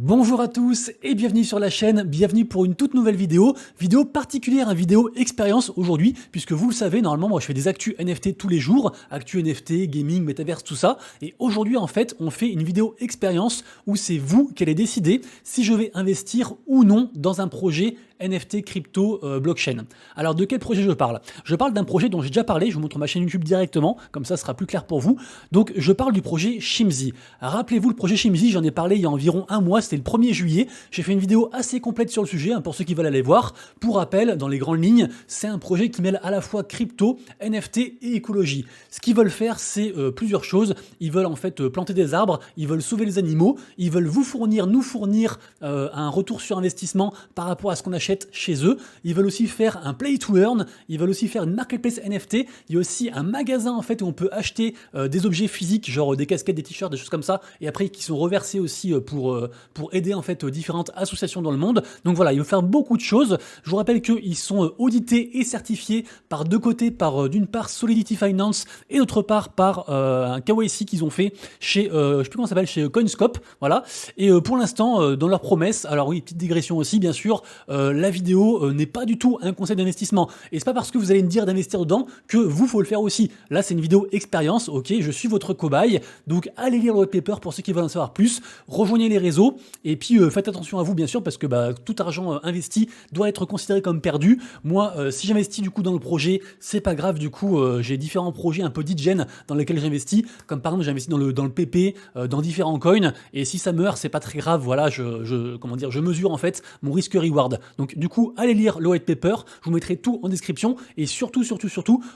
Bonjour à tous et bienvenue sur la chaîne, bienvenue pour une toute nouvelle vidéo particulière, une vidéo expérience aujourd'hui, puisque vous le savez, normalement moi je fais des actus NFT tous les jours, actus NFT, gaming, metaverse, tout ça, et aujourd'hui en fait on fait une vidéo expérience où c'est vous qui allez décider si je vais investir ou non dans un projet NFT crypto blockchain. Alors de quel projet je parle? Je parle d'un projet dont j'ai déjà parlé, je vous montre ma chaîne YouTube directement, comme ça ce sera plus clair pour vous. Donc je parle du projet Shimzy. Rappelez-vous le projet Shimzy, j'en ai parlé il y a environ un mois, c'était le 1er juillet. J'ai fait une vidéo assez complète sur le sujet, pour ceux qui veulent aller voir. Pour rappel, dans les grandes lignes, c'est un projet qui mêle à la fois crypto, NFT et écologie. Ce qu'ils veulent faire, c'est plusieurs choses. Ils veulent en fait planter des arbres, ils veulent sauver les animaux, ils veulent vous fournir, nous fournir un retour sur investissement par rapport à ce qu'on achète chez eux. Ils veulent aussi faire un play to earn, ils veulent aussi faire une marketplace NFT. Il y a aussi un magasin en fait où on peut acheter des objets physiques, genre des casquettes, des t-shirts, des choses comme ça, et après qui sont reversés aussi pour aider en fait différentes associations dans le monde. Donc voilà, ils veulent faire beaucoup de choses. Je vous rappelle qu'ils sont audités et certifiés par deux côtés, par d'une part Solidity Finance et d'autre part par un KYC qu'ils ont fait chez, je sais plus comment ça s'appelle, chez Coinscope. Voilà. Et pour l'instant, dans leurs promesses, alors oui, petite digression aussi, bien sûr, la vidéo n'est pas du tout un conseil d'investissement. Et c'est pas parce que vous allez me dire d'investir dedans que vous, faut le faire aussi. Là, c'est une vidéo expérience, ok, je suis votre cobaye. Donc, allez lire le white paper pour ceux qui veulent en savoir plus. Rejoignez les réseaux. Et puis, faites attention à vous, bien sûr, parce que tout argent investi doit être considéré comme perdu. Moi, si j'investis du coup dans le projet, c'est pas grave. Du coup, j'ai différents projets un peu d'hygiène dans lesquels j'investis. Comme par exemple, j'investis dans le PP, dans différents coins. Et si ça meurt, c'est pas très grave. Voilà, je mesure en fait mon risque-reward. Donc du coup, allez lire le white paper, je vous mettrai tout en description et surtout,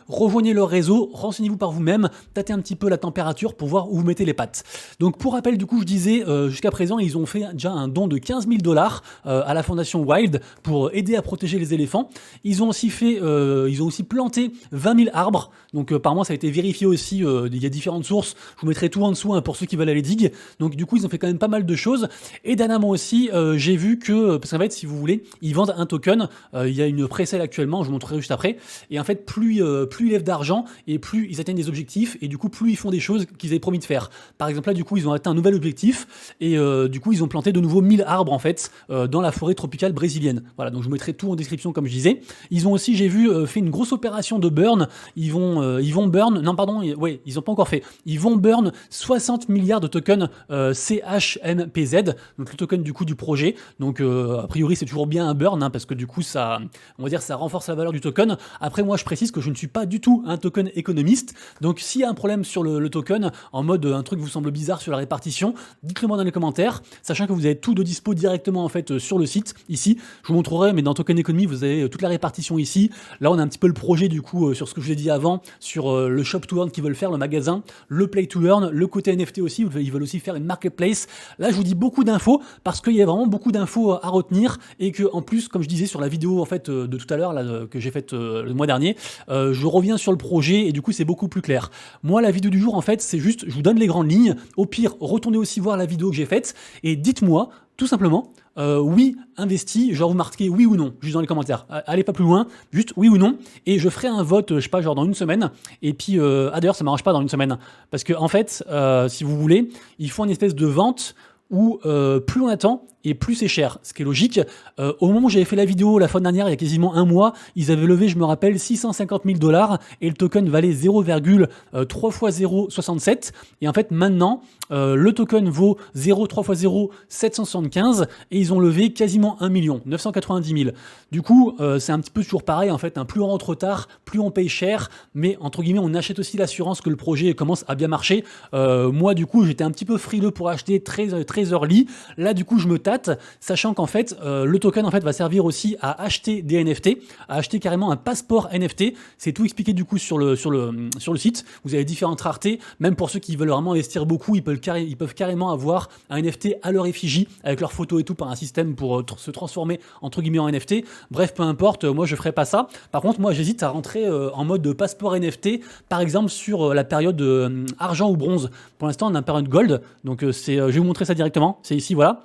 rejoignez leur réseau, renseignez-vous par vous-même, tâtez un petit peu la température pour voir où vous mettez les pattes. Donc pour rappel, du coup, je disais, jusqu'à présent, ils ont fait déjà un don de 15 000 $ à la fondation Wild pour aider à protéger les éléphants. Ils ont aussi planté 20 000 arbres, donc par mois ça a été vérifié aussi, il y a différentes sources, je vous mettrai tout en dessous pour ceux qui veulent aller dig. Donc du coup, ils ont fait quand même pas mal de choses. Et dernièrement aussi, j'ai vu que, parce qu'en fait, si vous voulez, ils vendent un token, il y a une pré-sale actuellement, je vous montrerai juste après, et en fait plus ils lèvent d'argent et plus ils atteignent des objectifs, et du coup plus ils font des choses qu'ils avaient promis de faire. Par exemple là du coup ils ont atteint un nouvel objectif, et du coup ils ont planté de nouveau 1000 arbres en fait dans la forêt tropicale brésilienne. Voilà, donc je vous mettrai tout en description comme je disais. Ils ont aussi, j'ai vu, fait une grosse opération de burn, ils vont burn, non pardon, ouais, ils ont pas encore fait, ils vont burn 60 milliards de tokens CHNPZ, donc le token du coup du projet, donc a priori c'est toujours bien un burn, parce que du coup ça, on va dire, ça renforce la valeur du token. Après moi je précise que je ne suis pas du tout un token économiste, donc s'il y a un problème sur le token, en mode un truc vous semble bizarre sur la répartition, dites-le moi dans les commentaires, sachant que vous avez tout de dispo directement en fait sur le site, ici, je vous montrerai, mais dans Token Economy vous avez toute la répartition ici. Là on a un petit peu le projet du coup sur ce que je vous ai dit avant, sur le shop to earn qu'ils veulent faire, le magasin, le play to earn, le côté NFT aussi, ils veulent aussi faire une marketplace. Là je vous dis beaucoup d'infos, parce qu'il y a vraiment beaucoup d'infos à retenir, et que en plus, comme je disais sur la vidéo en fait de tout à l'heure que j'ai faite le mois dernier, je reviens sur le projet et du coup c'est beaucoup plus clair. Moi la vidéo du jour en fait c'est juste, je vous donne les grandes lignes, au pire retournez aussi voir la vidéo que j'ai faite et dites-moi tout simplement oui, investi, genre vous marquez oui ou non, juste dans les commentaires. Allez pas plus loin, juste oui ou non, et je ferai un vote, je sais pas, genre dans une semaine. Et puis, d'ailleurs, ça m'arrange pas dans une semaine, parce que en fait, si vous voulez, ils font une espèce de vente où plus on attend et plus c'est cher, ce qui est logique. Au moment où j'avais fait la vidéo la fois dernière, il y a quasiment un mois, ils avaient levé, je me rappelle, 650 000 $ et le token valait 0,3 x 0,67. Et en fait, maintenant, le token vaut 0,3 x 0,775 et ils ont levé quasiment 1 million, 990 000. Du coup, c'est un petit peu toujours pareil, en fait, plus on rentre tard, plus on paye cher, mais entre guillemets, on achète aussi l'assurance que le projet commence à bien marcher. Moi, du coup, j'étais un petit peu frileux pour acheter très early. Là, du coup, je me tâte, sachant qu'en fait, le token en fait va servir aussi à acheter des NFT, à acheter carrément un passeport NFT. C'est tout expliqué du coup sur le site. Vous avez différentes raretés, même pour ceux qui veulent vraiment investir beaucoup, ils peuvent carrément avoir un NFT à leur effigie avec leurs photos et tout par un système pour se transformer entre guillemets en NFT. Bref, peu importe, moi je ferai pas ça. Par contre, moi j'hésite à rentrer en mode passeport NFT, par exemple sur la période argent ou bronze. Pour l'instant, on a une période gold, donc je vais vous montrer ça directement. C'est ici, voilà.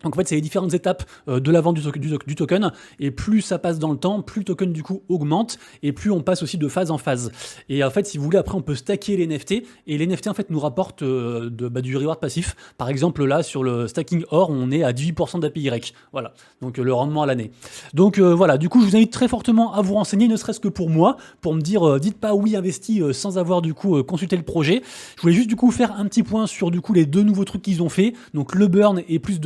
Donc en fait, c'est les différentes étapes de la vente du token, et plus ça passe dans le temps, plus le token du coup augmente, et plus on passe aussi de phase en phase. Et en fait, si vous voulez, après on peut stacker les NFT, et les NFT en fait nous rapportent du reward passif. Par exemple là, sur le stacking or, on est à 18% d'APY. Voilà, donc le rendement à l'année. Donc voilà, du coup je vous invite très fortement à vous renseigner, ne serait-ce que pour moi, pour me dire, dites pas oui investi sans avoir du coup consulté le projet. Je voulais juste du coup faire un petit point sur du coup les deux nouveaux trucs qu'ils ont fait, donc le burn et plus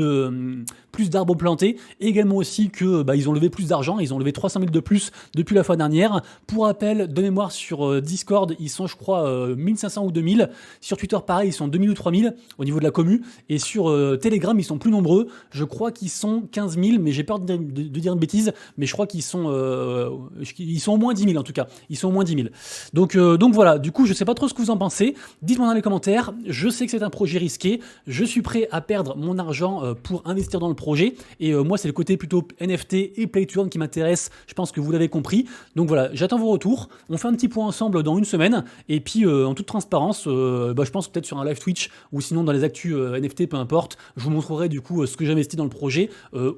d'arbres plantés, et également aussi que ils ont levé plus d'argent, ils ont levé 300 000 de plus depuis la fois dernière. Pour rappel, de mémoire, sur Discord, ils sont je crois 1500 ou 2000, sur Twitter pareil, ils sont 2000 ou 3000 au niveau de la commu, et sur Telegram, ils sont plus nombreux, je crois qu'ils sont 15 000, mais j'ai peur de dire une bêtise, mais je crois qu'ils sont au moins 10 000 en tout cas, ils sont au moins 10 000. Donc voilà, du coup je sais pas trop ce que vous en pensez, dites-moi dans les commentaires, je sais que c'est un projet risqué, je suis prêt à perdre mon argent pour investir dans le projet, et moi c'est le côté plutôt NFT et play to earn qui m'intéresse, je pense que vous l'avez compris. Donc voilà, j'attends vos retours, on fait un petit point ensemble dans une semaine, et puis en toute transparence, je pense peut-être sur un live Twitch, ou sinon dans les actus NFT, peu importe, je vous montrerai du coup ce que j'investis dans le projet,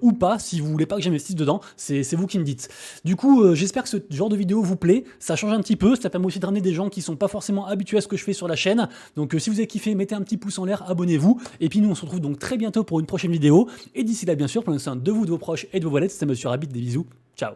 ou pas, si vous voulez pas que j'investisse dedans, c'est vous qui me dites. Du coup, j'espère que ce genre de vidéo vous plaît, ça change un petit peu, ça permet aussi de ramener des gens qui sont pas forcément habitués à ce que je fais sur la chaîne. Donc si vous avez kiffé, mettez un petit pouce en l'air, abonnez-vous, et puis nous on se retrouve donc très bientôt pour une prochaine vidéo, et d'ici là bien sûr, prenez soin de vous, de vos proches et de vos wallets, c'était Monsieur Rabbit, des bisous, ciao.